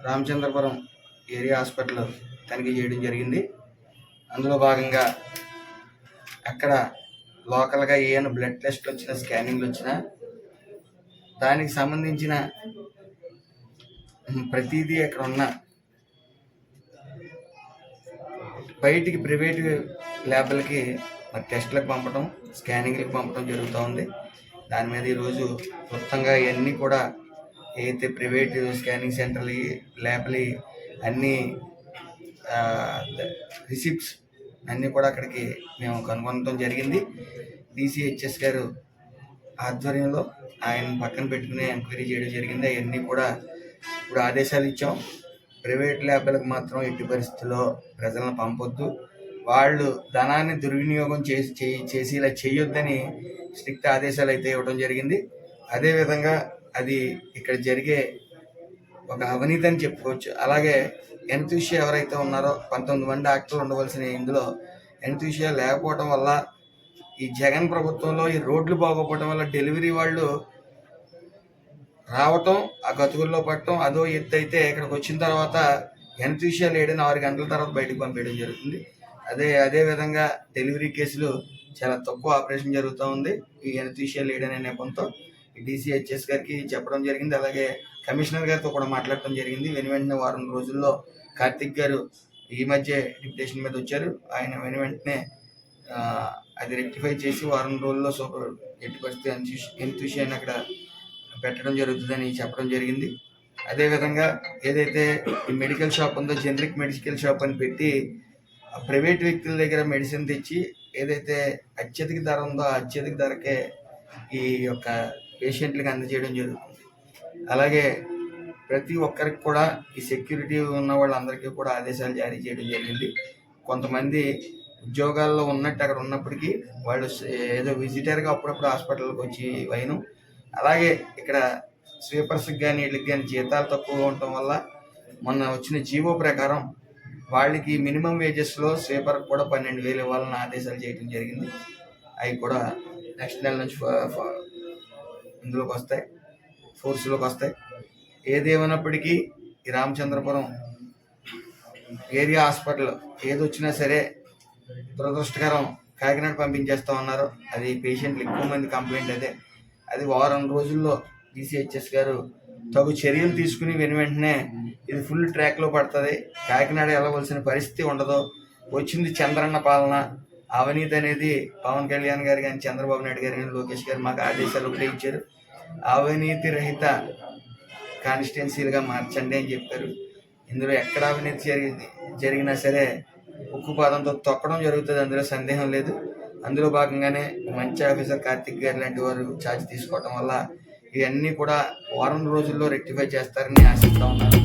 Ramachandrapuram area hospital తనిఖీ చేయడం జరిగింది. అందులో భాగంగా అక్కడ లోకల్గా ఏమైనా బ్లడ్ టెస్ట్లు వచ్చినా, స్కానింగ్లు వచ్చినా దానికి సంబంధించిన ప్రతిదీ అక్కడ ఉన్న బయటికి ప్రైవేటు ల్యాబ్లకి మరి టెస్టులకు పంపడం, స్కానింగ్లకు పంపడం జరుగుతూ ఉంది. దాని మీద ఈరోజు మొత్తంగా ఇవన్నీ కూడా ఏదైతే ప్రైవేటు స్కానింగ్ సెంటర్లు, ల్యాబ్లు అన్నీ రిసిప్ట్స్ అన్నీ కూడా అక్కడికి మేము కనుగొనడం జరిగింది. డిసిహెచ్ఎస్ గారు ఆధ్వర్యంలో ఆయన పక్కన పెట్టుకుని ఎంక్వైరీ చేయడం జరిగింది. అవన్నీ కూడా ఇప్పుడు ఆదేశాలు ఇచ్చాం. ప్రైవేట్ ల్యాబ్లకు మాత్రం ఎట్టి పరిస్థితుల్లో ప్రజలను పంపొద్దు, వాళ్ళు ధనాన్ని దుర్వినియోగం చేసి ఇలా చేయొద్దని స్ట్రిక్ట్ ఆదేశాలు అయితే ఇవ్వడం జరిగింది. అదేవిధంగా అది ఇక్కడ జరిగే ఒక అవినీతి అని చెప్పుకోవచ్చు. అలాగే ఎనస్థీషియా ఎవరైతే ఉన్నారో 19 మంది డాక్టర్లు ఉండవలసిన ఇందులో ఎనస్థీషియా లేకపోవడం వల్ల ఈ జగన్ ప్రభుత్వంలో ఈ రోడ్లు బాగోపోవడం వల్ల డెలివరీ వాళ్ళు రావటం, ఆ గతుకుల్లో పడటం అదో ఎత్తు అయితే ఇక్కడికి వచ్చిన తర్వాత ఎనస్థీషియా లేడని 6 గంటల తర్వాత బయటకు పంపేయడం జరుగుతుంది. అదేవిధంగా డెలివరీ కేసులు చాలా తక్కువ ఆపరేషన్ జరుగుతూ ఉంది ఈ ఎనస్థీషియా లేడనే నెపంతో. డిసిహెచ్ఎస్ గారికి చెప్పడం జరిగింది. అలాగే కమిషనర్ గారితో కూడా మాట్లాడటం జరిగింది. వెంటనే వారం రోజుల్లో కార్తిక్ గారు ఈ మధ్య డిప్యుటేషన్ మీద వచ్చారు. ఆయన వెంటనే అది రెక్టిఫై చేసి వారం రోజుల్లో సూపర్ ఎట్టి పరిస్థితి ఎనస్థీషియాని అక్కడ పెట్టడం జరుగుతుందని చెప్పడం జరిగింది. అదేవిధంగా ఏదైతే ఈ మెడికల్ షాప్ ఉందో జనరిక్ మెడికల్ షాప్ అని పెట్టి ప్రైవేట్ వ్యక్తుల దగ్గర మెడిసిన్ తెచ్చి ఏదైతే అత్యధిక ధర ఉందో ఆ అత్యధిక ధరకే ఈ యొక్క పేషెంట్లకు అందజేయడం జరుగుతుంది. అలాగే ప్రతి ఒక్కరికి కూడా ఈ సెక్యూరిటీ ఉన్న వాళ్ళందరికీ కూడా ఆదేశాలు జారీ చేయడం జరిగింది. కొంతమంది ఉద్యోగాల్లో ఉన్నట్టు అక్కడ ఉన్నప్పటికీ వాళ్ళు ఏదో విజిటర్గా అప్పుడప్పుడు హాస్పిటల్కి వచ్చి వైను. అలాగే ఇక్కడ స్వీపర్స్కి కానీ వీళ్ళకి కానీ జీతాలు తక్కువగా ఉండటం వల్ల మొన్న వచ్చిన జీవో ప్రకారం వాళ్ళకి మినిమం వేజెస్లో స్వీపర్కి కూడా 12,000 ఇవ్వాలని ఆదేశాలు చేయడం జరిగింది. అవి కూడా నెక్స్ట్ నెల నుంచి ఇందులోకి వస్తాయి, ఫోర్స్లోకి వస్తాయి. ఏదేమైనప్పటికీ ఈ రామచంద్రపురం ఏరియా హాస్పిటల్ ఏదొచ్చినా సరే దురదృష్టకరం, కాకినాడ పంపించేస్తా ఉన్నారు. అది పేషెంట్లు ఎక్కువ మంది కంప్లైంట్ అది వారం రోజుల్లో డిసిహెచ్ఎస్ గారు తగు చర్యలు తీసుకుని వెంటనే ఇది ఫుల్ ట్రాక్లో పడుతుంది, కాకినాడ వెళ్ళవలసిన పరిస్థితి ఉండదు. వచ్చింది చంద్రన్న పాలన, అవినీతి అనేది పవన్ కళ్యాణ్ గారు కానీ చంద్రబాబు నాయుడు గారు కానీ లోకేష్ గారు మాకు ఆదేశాలు ఒకటే ఇచ్చారు, అవినీతి రహిత కాన్స్టిట్యున్సీలుగా మార్చండి అని చెప్పారు. ఇందులో ఎక్కడ అవినీతి జరిగినా సరే ఉక్కు పాదంతో తొక్కడం జరుగుతుంది, అందులో సందేహం లేదు. అందులో భాగంగానే మంచి ఆఫీసర్ కార్తిక్ గారు లాంటి వారు ఛార్జ్ తీసుకోవడం వల్ల ఇవన్నీ కూడా వారం రోజుల్లో రెక్టిఫై చేస్తారని ఆశిస్తూ ఉన్నారు.